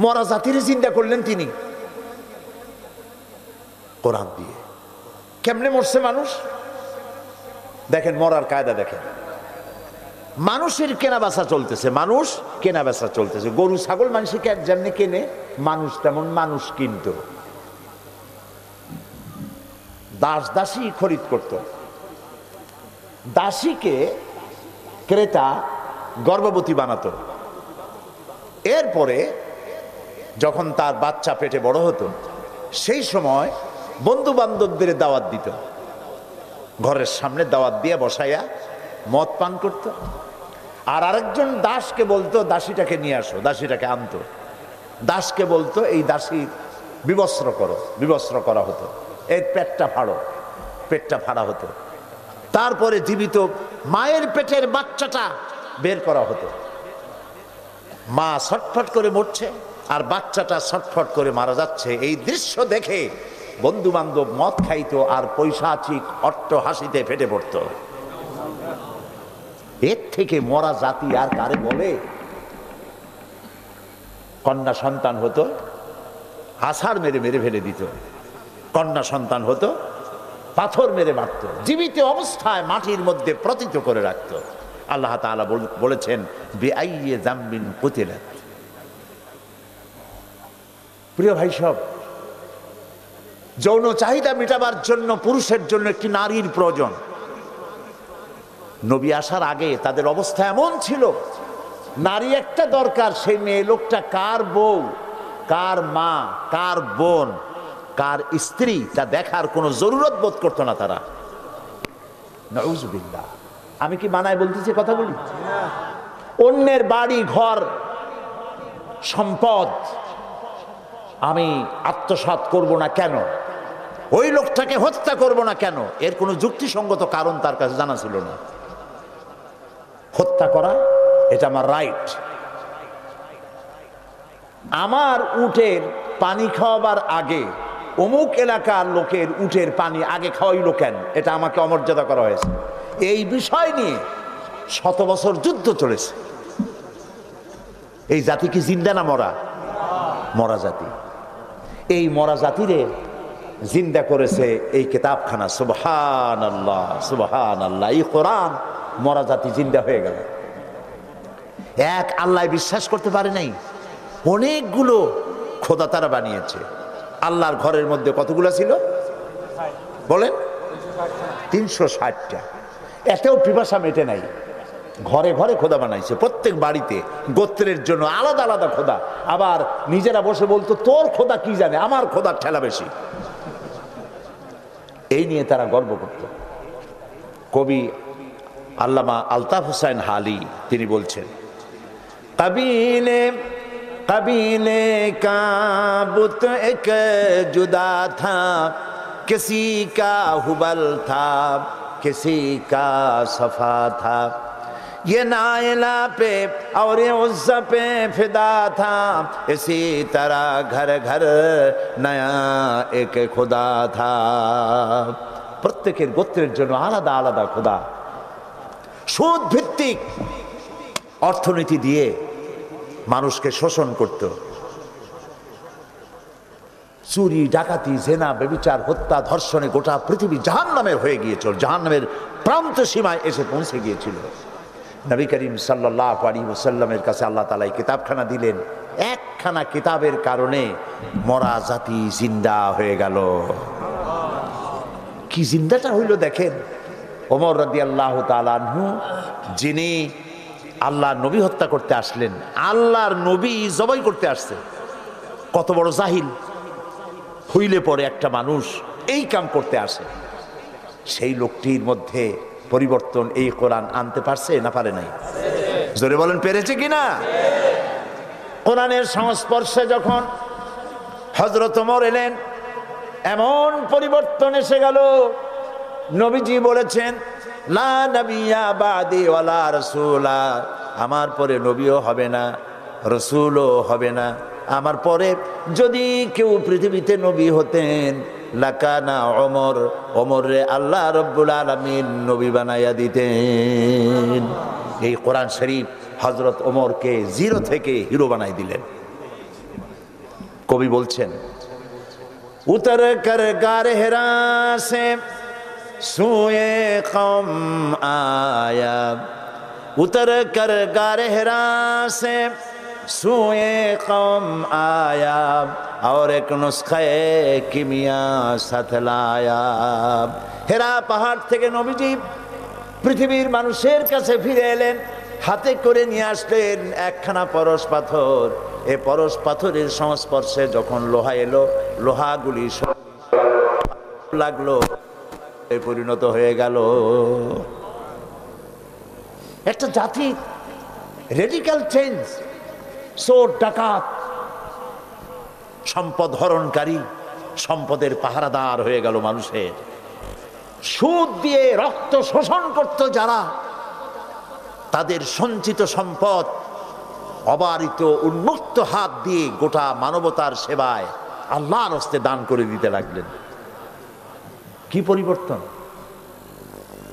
মরা জাতির জিন্দা করলেন তিনি কোরআন দিয়ে। কেমনে মরছে মানুষ দেখেন, মরার কায়দা দেখেন। মানুষের কেনা বেচা চলতেছে, মানুষ কেনা বেচা চলতেছে। গরু ছাগল মানুষকে যেমনি কেনে, মানুষ তেমন মানুষ কিনত। দাস দাসী খরিদ করত। দাসীকে ক্রেতা গর্ভবতী বানাতো। এরপরে যখন তার বাচ্চা পেটে বড় হতো, সেই সময় বন্ধু বান্ধবদের দাওয়াত দিত, ঘরের সামনে দাওয়াত দিয়ে বসাইয়া মদ পান করত। আর আরেকজন দাসকে বলতো দাসীটাকে নিয়ে আসো, দাসীটাকে আনতো। দাসকে বলতো এই দাসীর বিবস্ত্র করো, বিবস্ত্র করা হতো। এর পেটটা ফাড়া হতো। তারপরে জীবিত মায়ের পেটের বাচ্চাটা বের করা হতো। মা ছটফট করে মরছে আর বাচ্চাটা ছটফট করে মারা যাচ্ছে। এই দৃশ্য দেখে বন্ধু বান্ধব মদ খাইতো আর পৈশাচিক অট্ট হাসিতে ফেটে পড়তো। এর থেকে মরা জাতি আর কারে বলে? কন্যা সন্তান হতো, আছাড় মেরে মেরে ফেলে দিত। কন্যা সন্তান হতো, পাথর মেরে মারত, জীবিত অবস্থায় মাটির মধ্যে প্রতীত করে রাখত। আল্লাহ তাআলা বলেছেন বিআইয়ি যামবিন কুতিলাত। প্রিয় ভাই সব, যৌন চাহিদা মেটাবার জন্য পুরুষের জন্য একটি নারীর প্রয়োজন। নবী আসার আগে তাদের অবস্থা এমন ছিল, নারী একটা দরকার, সেই মেয়ে লোকটা কার বউ, কার মা, কার বোন, কার স্ত্রী, তা দেখার কোনো জরুরত বোধ করতো না তারা। নাউযুবিল্লাহ। আমি কি মানায় বলতেছি কথাগুলি? অন্যের বাড়ি ঘর সম্পদ আমি আত্মসাৎ করব না কেন, ওই লোকটাকে হত্যা করব না কেন, এর কোনো যুক্তিসঙ্গত কারণ তার কাছে জানা ছিল না। হত্যা করা এটা আমার রাইট। আমার উটের পানি খাওয়াবার আগে অমুক এলাকার লোকের উটের পানি আগে খাওয়াইল কেন, এটা আমাকে অমর্যাদা করা হয়েছে। এই বিষয় নিয়ে 100 বছর যুদ্ধ চলেছে। এই জাতি কি জিন্দা না মরা? মরা জাতি। এই মরা জাতিরে জিন্দা করেছে এই কিতাবখানা। সুবহানাল্লাহ, সুবহানাল্লাহ। এই কোরআন মরা জাতি জিন্দা হয়ে গেল। এক আল্লাহ বিশ্বাস করতে পারে নাই, অনেকগুলো খোদা তারা বানিয়েছে। আল্লাহর ঘরের মধ্যে কতগুলো ছিল বলেন? 360টা। এতেও পিপাসা মেটে নাই। ঘরে ঘরে খোদা বানাইছে, প্রত্যেক বাড়িতে গোত্রের জন্য আলাদা আলাদা খোদা। আবার নিজেরা বসে বলতো তোর খোদা কি জানে, আমার খোদার ঠেলা বেশি। এই নিয়ে তারা গর্ব করত। কবি আল্লামা আলতাফ হুসাইন হালি তিনি বলছেন, কবিলে कबीले का बुत एक जुदा था, किसी का हुबल था, किसी का सफा था, ये नाइला पे और ये उज़्ज़ा पे फिदा था, इसी तरह घर घर नया एक खुदा था। প্রত্যেকের গোত্রের জন্য আলাদা আলাদা খোদা। সুদ ভিত্তিক অর্থনীতি দিয়ে মানুষকে শোষণ করত। চুরি, ডাকাতি, জেনা, ব্যভিচার, হত্যা, ধর্ষণে গোটা পৃথিবী জাহান্নামের হয়ে গিয়েছিল, জাহান্নামের প্রান্ত সীমায় এসে পৌঁছে গিয়েছিল। নবী করিম সাল্লাল্লাহু আলাইহি ওয়াসাল্লামের কাছে আল্লাহ তাআলা এই কিতাবখানা দিলেন। একখানা কিতাবের কারণে মরা জাতি জিন্দা হয়ে গেল। কি জিন্দাটা হইল দেখেন। ওমর রাদিয়াল্লাহু তাআলা আনহু, যিনি আল্লাহর নবী হত্যা করতে আসলেন, আল্লাহর নবী জবাই করতে আসছে, কত বড় জাহিল হইলে পরে একটা মানুষ এই কাম করতে আসে। সেই লোকটির মধ্যে পরিবর্তন এই কোরআন আনতে পারছে না পারে নাই? জোরে বলেন, পেরেছে কিনা? কোরআনের সংস্পর্শে যখন হযরত ওমর এলেন, এমন পরিবর্তন এসে গেল। নবীজি বলেছেন, লা নবিয়্যা বাদি ওয়ালা রাসূলা, আমার পরে নবীও হবে না, রসুলও হবে না। আমার পরে যদি কেউ পৃথিবীতে নবী হতেন, লাকানা ওমর, ওমরে আল্লাহ রব্বুল আলামিন নবী বানাইয়া দিতেন। এই কোরআন শরীফ হযরত ওমরকে জিরো থেকে হিরো বানাই দিলেন। কবি বলছেন, উতর কর গার হেরা সে সুয়ে কম আয়া, উতর কর গার হেরা সে সুয়ে কম আয়া, और एक नुस्खे किमिया साथ लाया। হেরা পাহাড় থেকে নবীজি পৃথিবীর মানুষের কাছে ফিরে এলেন, হাতে করে নিয়ে আসলেন একখানা পরশ পাথর। এই পরশ পাথরের সংস্পর্শে যখন লোহা এলো, লোহাগুলি লাগলো, পরিণত হয়ে গেল। একটা জাতি রেডিক্যাল চেঞ্জ। চোর ডাকাত, সম্পদ হরণকারী, সম্পদের পাহারাদার হয়ে গেল মানুষের। সুদ দিয়ে রক্ত শোষণ করত যারা, তাদের সঞ্চিত সম্পদ অবারিত উন্মুক্ত হাত দিয়ে গোটা মানবতার সেবায় আল্লাহর হস্তে দান করে দিতে লাগলেন। কি পরিবর্তন!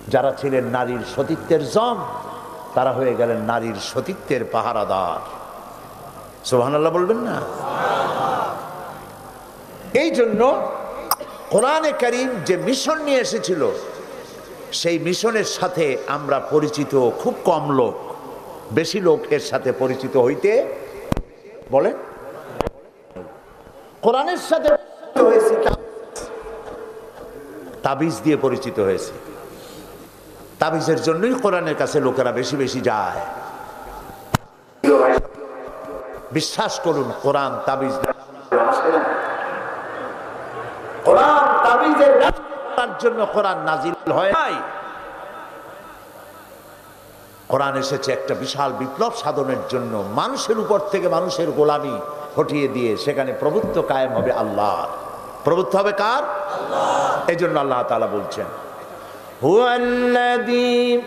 যারা ছিলেন নারীর সতীত্বের জম, তারা হয়ে গেলেন নারীর সতীত্বের পাহারাদার। সুবহানাল্লাহ বলবেন না? এই জন্য কোরআনে কারীম যে মিশন নিয়ে এসেছিল, সেই মিশনের সাথে আমরা পরিচিত খুব কম লোক। বেশি লোক এর সাথে পরিচিত হইতে বলে। কোরআনের সাথে হয়েছে তাবিজ দিয়ে পরিচিত হয়েছে। তাবিজের জন্যই কোরআনের কাছে লোকেরা বেশি বেশি যায়। বিশ্বাস করুন, কোরআন তাবিজ কোরআন তাবিজের জন্য কোরআন নাজিল হয় নাই। কোরআন এসেছে একটা বিশাল বিপ্লব সাধনের জন্য, মানুষের উপর থেকে মানুষের গোলামি হটিয়ে দিয়ে সেখানে প্রভুত্ব কায়েম হবে আল্লাহর। প্রভুত্ব হবে কার? আল্লাহ। এই জন্য আল্লাহ তাআলা বলছেন, হুয়াল্লাযী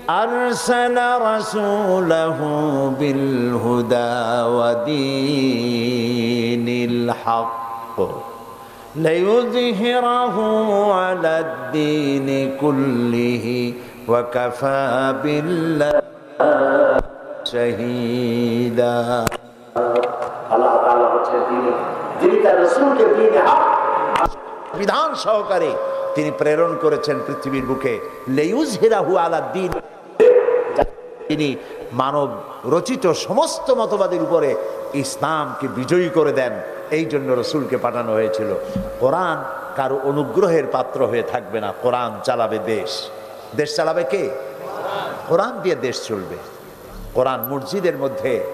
আরসালা রাসূলাহু বিল হুদা ওয়া দীনিল হক লিইয়ুযহিরাহু আলাদ-দীনি কুল্লিহি ওয়া কাফা বিল্লাহি শাহীদা। আল্লাহ তাআলা হচ্ছেন যিনি তার রাসূলকে দ্বীনে হক বিধান সহকারে তিনি প্রেরণ করেছেন পৃথিবীর বুকে। লিইয়ুযহিরাহু আলাদ-দীন, তিনি মানব রচিত সমস্ত মতবাদের উপরে ইসলামকে বিজয়ী করে দেন। এই জন্য রসুলকে পাঠানো হয়েছিল। কোরআন কারো অনুগ্রহের পাত্র হয়ে থাকবে না। কোরআন চালাবে দেশ। দেশ চালাবে কে? কোরআন দিয়ে দেশ চলবে। কোরআন মসজিদের মধ্যে,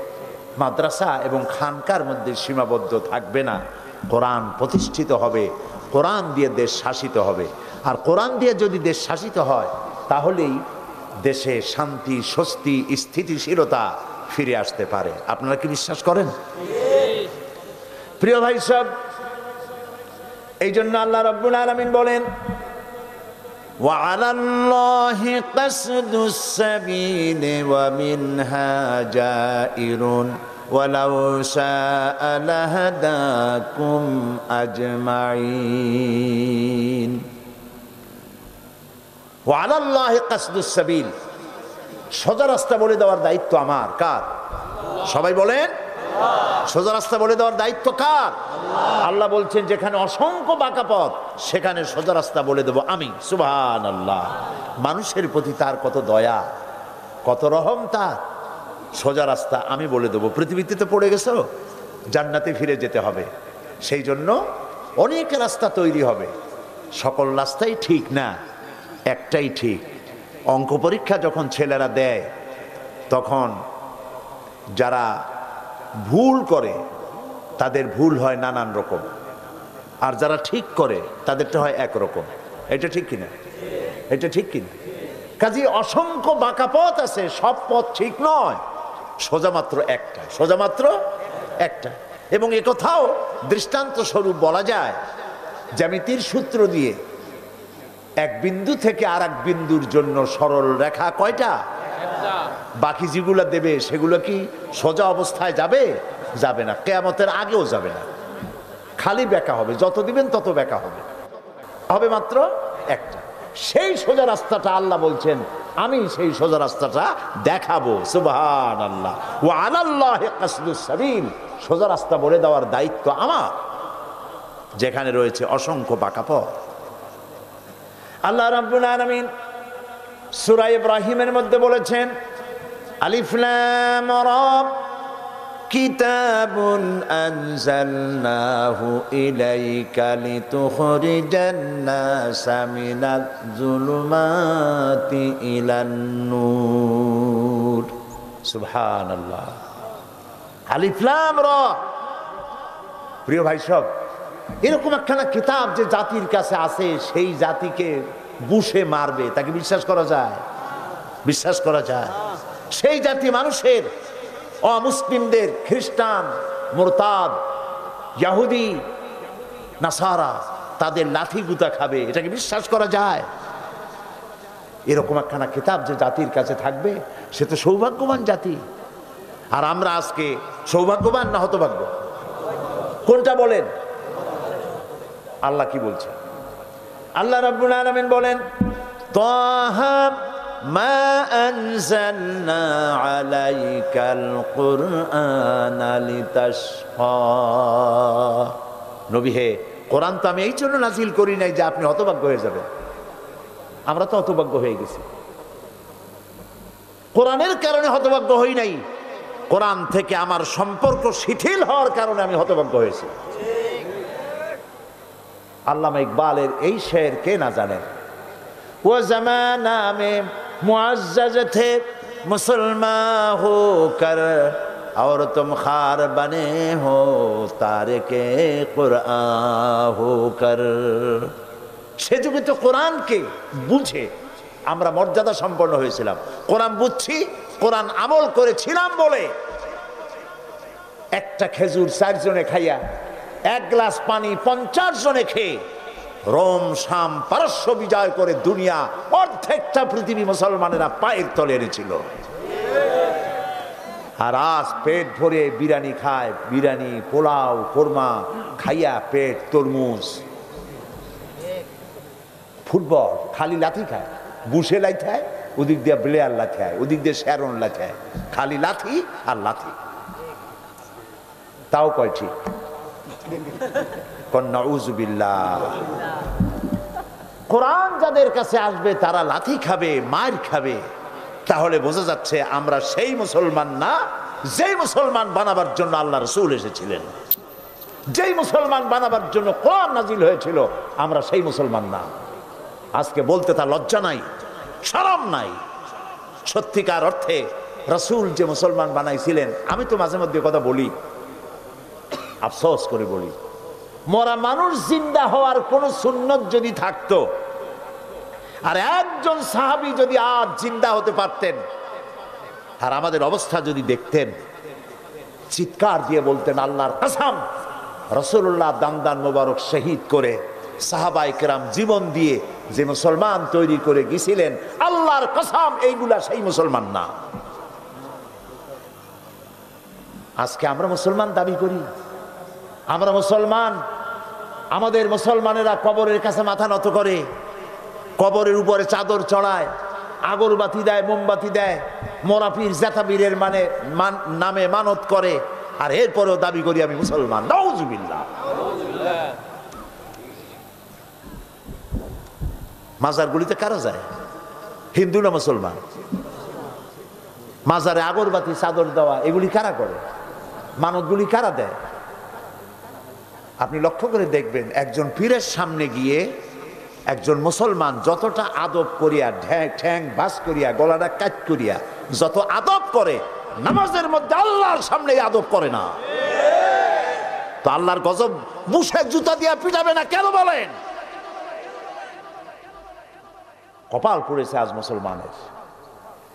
মাদ্রাসা এবং খানকার মধ্যে সীমাবদ্ধ থাকবে না। কোরআন প্রতিষ্ঠিত হবে, কোরআন দিয়ে দেশ শাসিত হবে। আর কোরআন দিয়ে যদি দেশ শাসিত হয়, তাহলেই দেশে শান্তি, স্বস্তি, স্থিতিশীলতা ফিরে আসতে পারে। আপনারা কি বিশ্বাস করেন? প্রিয় ভাই সব, এই জন্য আল্লাহ রাব্বুল আলামিন বলেন, ওয়া আলাল্লাহি কাসদুস সাবিলি ওয়া মিনহা জাইরুন ওয়ালাউ শাআ লাহাদাকুম আজমাইন। ওয়া আলাল্লাহি কাসদুস সাবিল, সোজা রাস্তা বলে দেওয়ার দায়িত্ব আমার। কার? সবাই বলেন, সোজা রাস্তা বলে দেওয়ার দায়িত্ব কার? আল্লাহ বলছেন, যেখানে অসংখ্য বাঁকা পথ, সেখানে সোজা রাস্তা বলে দেব আমি। সুবহানাল্লাহ। মানুষের প্রতি তার কত দয়া, কত রহম তার। সোজা রাস্তা আমি বলে দেব। পৃথিবীতে তো পড়ে গেছো, জান্নাতে ফিরে যেতে হবে। সেই জন্য অনেক রাস্তা তৈরি হবে। সকল রাস্তাই ঠিক না, একটাই ঠিক। অঙ্ক পরীক্ষা যখন ছেলেরা দেয়, তখন যারা ভুল করে তাদের ভুল হয় নানান রকম, আর যারা ঠিক করে তাদেরটা হয় একরকম। এটা ঠিক কিনা? এটা ঠিক কিনা? কাজে অসংখ্য বাঁকা পথ আছে, সব পথ ঠিক নয়। সোজা মাত্র একটা, সোজা মাত্র একটা। এবং একথাও দৃষ্টান্ত স্বরূপ বলা যায়, জ্যামিতির সূত্র দিয়ে এক বিন্দু থেকে আর এক বিন্দুর জন্য সরল রেখা কয়টা? বাকি যেগুলো দেবে সেগুলো কি সোজা অবস্থায় যাবে? যাবে না। কিয়ামতের আগেও যাবে না, খালি বেঁকা হবে। যত দিবেন তত বেঁকা হবে, হবে মাত্র একটা। সেই সোজা রাস্তাটা আল্লাহ বলছেন আমি সেই সোজা রাস্তাটা দেখাবো। সুবহানাল্লাহ। ওয়া আলাল্লাহি কাসদুস সাবিল, সোজা রাস্তা বলে দেওয়ার দায়িত্ব আমার, যেখানে রয়েছে অসংখ্য বাঁকা পথ। আল্লাহ রাব্বুল আলামিন সূরা ইব্রাহিমের মধ্যে বলেছেন, আলিফ লাম রা কিতাবুন আনজালনাহু ইলাইকা লিতুখরিজান নাসা মিনাজ যুলুমাতি ইলান নূর। সুবহানাল্লাহ। আলিফ লাম রা। প্রিয় ভাই সব, এরকম একখানা কিতাব যে জাতির কাছে আছে, সেই জাতিকে বুশে মারবে, তাকে বিশ্বাস করা যায়? বিশ্বাস করা যায়? সেই জাতি মানুষের, অমুসলিমদের, খ্রিস্টান, মুরতাদ, ইহুদি, নাসারা, তাদের লাঠি গুতা খাবে, এটাকে বিশ্বাস করা যায়? এরকম একখানা কিতাব যে জাতির কাছে থাকবে, সে তো সৌভাগ্যবান জাতি। আর আমরা আজকে সৌভাগ্যবান না হতভাগ্য? কোনটা বলেন? আল্লাহ কি বলছে? আল্লাহ রাব্বুল আলামিন বলেন, তাহা মা আনজালনা আলাইকাল কুরআনা লিতাশকা। নবী হে, কোরআন তো আমি এই জন্য নাজিল করি নাই যে আপনি হতভাগ্য হয়ে যাবেন। আমরা তো হতভাগ্য হয়ে গেছি। কোরআনের কারণে হতভাগ্য হই নাই, কোরআন থেকে আমার সম্পর্ক শিথিল হওয়ার কারণে আমি হতভাগ্য হয়েছি। আল্লামা ইকবালের এই শের কে না জানেন? ও জামানা মে মুআজ্জাজ থে মুসলমান হো কর और तुम खार बने हो तारिके कुरआन होकर। সে যুগে তো কোরআনকে বুঝে আমরা মর্যাদা সম্পন্ন হয়েছিলাম। কোরআন বুঝছি, কোরআন আমল করেছিলাম বলে একটা খেজুর 4 জনে খাইয়া, 1 গ্লাস পানি 50 জনে খেয়ে রোম, শাম, পারস্য বিজয় করে দুনিয়া অর্ধেকটা পৃথিবী মুসলমানেরা পায়ের তলে এনেছিল। আর আজ পেট ভরে বিরিয়ানি খায়, বিরিয়ানি, পোলাও, কোরমা খাইয়া পেট তরমুজ, ফুটবল খালি লাথি খায়, বুসে লাই খায়, ওদিক দিয়ে ব্লেয়ার লাথি খায়, ওদিক দিয়ে শ্যারন লাথি খায়, খালি লাথি আর লাথি। তাও কয় ঠিক? নাউযুবিল্লাহ। কোরআন যাদের কাছে আসবে তারা লাথি খাবে, মার খাবে। তাহলে বোঝা যাচ্ছে আমরা সেই মুসলমান না যেই মুসলমান বানাবার জন্য আল্লাহ রাসূল এসেছিলেন, যেই মুসলমান বানাবার জন্য কোরআন নাজিল হয়েছিল, আমরা সেই মুসলমান না। আজকে বলতে তার লজ্জা নাই, শরম নাই। সত্যিকার অর্থে রাসূল যে মুসলমান বানাইছিলেন, আমি তো মাঝে মধ্যে কথা বলি, আফসোস করে বলি, মরা মানুষ জিন্দা হওয়ার কোন সুন্নত যদি থাকতো, আর একজন সাহাবী যদি আজ জিন্দা হতে পারতেন, আর আমাদের অবস্থা যদি দেখতেন, চিৎকার দিয়ে বলতেন আল্লাহর কসম, রাসূলুল্লাহ দান মোবারক শহীদ করে সাহাবায়ে কেরাম জীবন দিয়ে যে মুসলমান তৈরি করে গিয়েছিলেন, আল্লাহর কসম এইগুলা সেই মুসলমান না। আজকে আমরা মুসলমান দাবি করি, আমরা মুসলমান। আমাদের মুসলমানেরা কবরের কাছে মাথা নত করে, কবরের উপরে চাদর চড়ায়, আগরবাতি দেয়, মোমবাতি দেয়, মোরাপির জাতাবীরের নামে মানত করে, আর এরপরেও দাবি করি আমি মুসলমান। নাউযুবিল্লাহ। মাজারগুলিতে কারা যায়? হিন্দু না মুসলমান? মাজারে আগরবাতি, চাদর দেওয়া, এগুলি কারা করে? মানতগুলি কারা দেয়? আপনি লক্ষ্য করে দেখবেন, একজন পীরের সামনে গিয়ে একজন মুসলমান যতটা আদব করিয়া, ঠ্যাং বাস করিয়া, গলাটা কাট করিয়া যত আদব করে, নামাজের মধ্যে আল্লাহর সামনে আদব করে না। তো আল্লাহর গজব মুখে জুতা দিয়া পিটাবে না কেন বলেন? কপাল পড়েছে আজ মুসলমানের।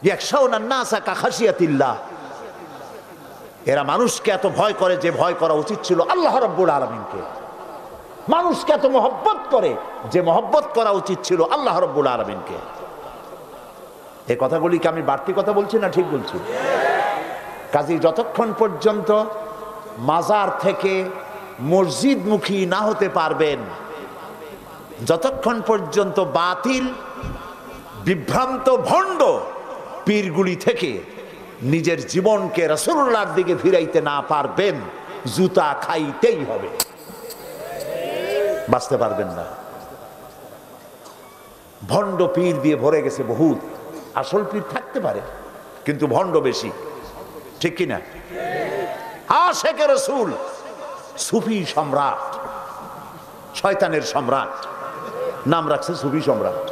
ইয়াখশাউনা নাসা কাখাশিয়াতিল্লাহ। এরা মানুষকে এত ভয় করে যে ভয় করা উচিত ছিল আল্লাহ রাব্বুল আলামিনকে। মানুষকে এত মহব্বত করে যে মহব্বত করা উচিত ছিল আল্লাহ রাব্বুল আলামিনকে। এই কথাগুলি কি আমি বাড়তি কথা বলছি না ঠিক বলছি? কাজী যতক্ষণ পর্যন্ত মাজার থেকে মসজিদমুখী না হতে পারবেন, যতক্ষণ পর্যন্ত বাতিল বিভ্রান্ত ভণ্ড পীরগুলি থেকে নিজের জীবনকে রাসূলুল্লাহর দিকে ফিরাইতে না পারবেন, জুতা খাইতেই হবে, বাঁচতে পারবেন না। ভণ্ড পীর দিয়ে ভরে গেছে বহুত। আসল পীর থাকতে পারে, কিন্তু ভণ্ড বেশি, ঠিক কিনা? আশেকে রাসূল, সুফি সম্রাট, শয়তানের সম্রাট, নাম রাখছে সুফি সম্রাট।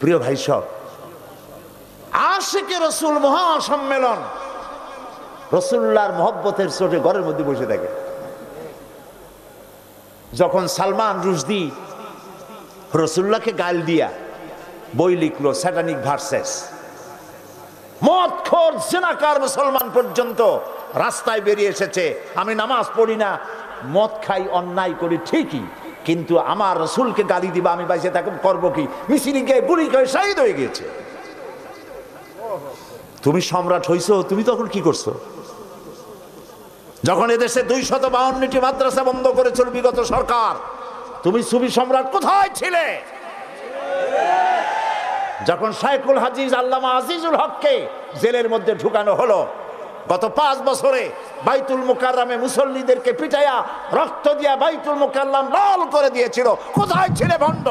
প্রিয় ভাই সব, আশেকে রাসূল মহাসম্মেলন, রাসূলুল্লাহর মহব্বতের চোটে ঘরের মধ্যে বসে থাকে। যখন সালমান রুশদি রাসূলুল্লাহকে গাল দিয়া বই লিখলো স্যাটানিক ভার্সেস, মদখোর জিনাকার মুসলমান পর্যন্ত রাস্তায় বেরিয়ে এসেছে, আমি নামাজ পড়ি না, মদ খাই, অন্যায় করি ঠিকই, কিন্তু আমার রাসূলকে গালি দিবা, আমি বাইসে তাকে করবো কি? মিছিল গিয়ে গুলি খেয়ে শহীদ হয়ে গিয়েছে। তুমি সম্রাট হইছো, তুমি তখন কি করছো? যখন এদেশে 252টি মাদ্রাসা বন্ধ করেছিল বিগত সরকার, তুমি সুফি সম্রাট কোথায় ছিলে? যখন শাইখুল হাদিস আল্লামা আজিজুল হককে জেলের মধ্যে ঢুকানো হলো, গত 5 বছরে বাইতুল মুকাররমে মুসল্লিদেরকে পিটাইয়া রক্ত দিয়া বাইতুল মুকাররম লাল করে দিয়েছিল, কোথায় ছিলে ভণ্ড?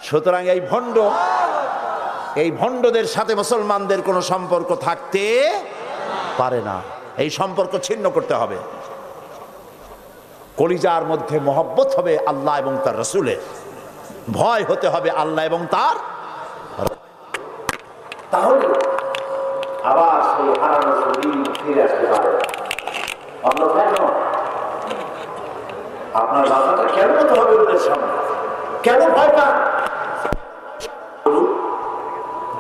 সুতরাং এই ভণ্ডদের সাথে মুসলমানদের কোনো সম্পর্ক থাকতে পারে না। এই সম্পর্ক ছিন্ন করতে হবে। কলিজার মধ্যে মহব্বত হবে আল্লাহ এবং তার রাসূলের, ভয় হতে হবে আল্লাহ এবং তার, তাহলে আবার সেই হারানো দিন ফিরে আসতে পারে। অন্যথায় নয়। আপনার বাবাটা কেন হতে হবে ওদের সামনে? কেন ভয় পান?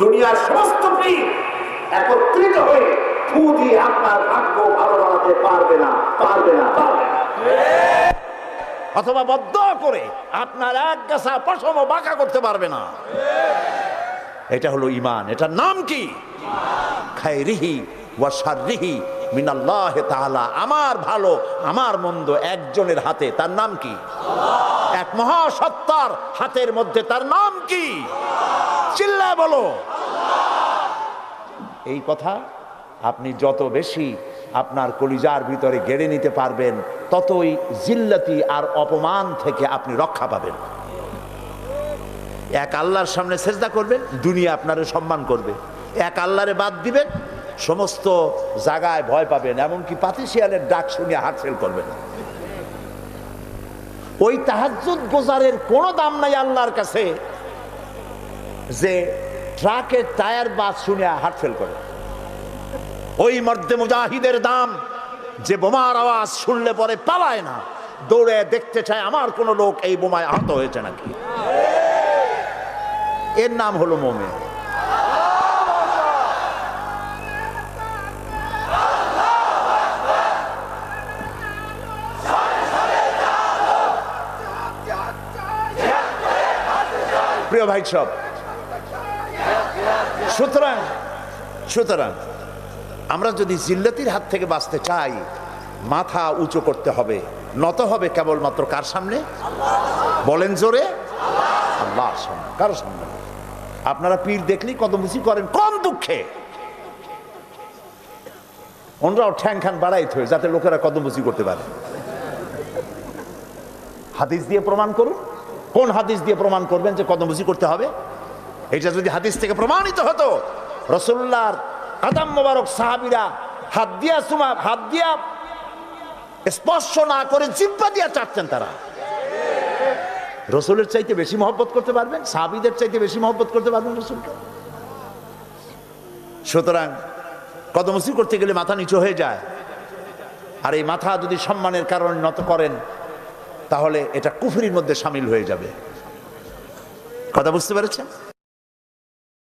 দুনিয়ার সমস্ত পীর একত্রিত হয়ে ফু দিয়ে আপনার ভাগ্য ভালো বানাতে পারবে না, পারবে না, পারবে না। অথবা বদ্ধ করে আপনার এক গাছা পশম বাঁকা করতে পারবে না। এটা হলো ঈমান। এটার নাম কি? খায়রিহি ওয়া শাররিহি মিনাল্লাহ তাআলা। আমার ভালো আমার মন্দ একজনের হাতে, তার নাম কি? আল্লাহ। এক মহাসত্তার হাতের মধ্যে, তার নাম কি? চিল্লায় বলো আল্লাহ। এই কথা আপনি যত বেশি আপনার কলিজার ভিতরে গেড়ে নিতে পারবেন, ততই জিল্লাতি আর অপমান থেকে আপনি রক্ষা পাবেন। এক আল্লাহর সামনে সেজদা করবেন, দুনিয়া আপনারে সম্মান করবে। এক আল্লাহরে বাদ দিবেন, সমস্ত জায়গায় ভয় পাবেন, এমনকি পাতি শিয়ালের ডাক শুনিয়ে হার্টফেল করবেন। ওই তাহাজ্জুদ গোজারের কোনো দাম নাই আল্লাহর কাছে যে ট্রাকের টায়ার বাজ শুনিয়ে হার্টফেল করে। ওই মর্দে মুজাহিদের দাম যে বোমার আওয়াজ শুনলে পরে পালায় না, দৌড়ে দেখতে চায় আমার কোন লোক এই বোমায় আহত হয়েছে নাকি। এর নাম হলো মুমিন। প্রিয় ভাই সব, সুতরাং আমরা যদি জিল্লাতির হাত থেকে বাঁচতে চাই, মাথা উঁচু করতে হবে, নত হবে কেবলমাত্র কার সামনে? বলেন জোরে, আল্লাহর সামনে, কারো সামনে। আপনারা পীর দেখলেই কদমুচি করেন কম দুঃখে, ওনরাও ঠ্যাং খান বাড়াইতে হয় যাতে লোকেরা কদমুচি করতে পারে। হাদিস দিয়ে প্রমাণ করুন। কোন হাদিস দিয়ে প্রমাণ করবেন যে কদমুচি করতে হবে? এটা যদি হাদিস থেকে প্রমাণিত হতো, রাসূলুল্লাহর কদম মোবারক সাহাবীরা হাত দিয়া স্পর্শ না করে জিহ্বা দিয়া চাটতেন। তারা রাসূলের চাইতে বেশি মহব্বত করতে পারবেন, সাহাবীদের চাইতে বেশি মহব্বত করতে পারবেন রাসূলকে। সুতরাং কদমুচি করতে গেলে মাথা নিচু হয়ে যায়, আর এই মাথা যদি সম্মানের কারণে নত করেন তাহলে এটা কুফরির মধ্যে শামিল হয়ে যাবে। কথা বুঝতে পেরেছেন?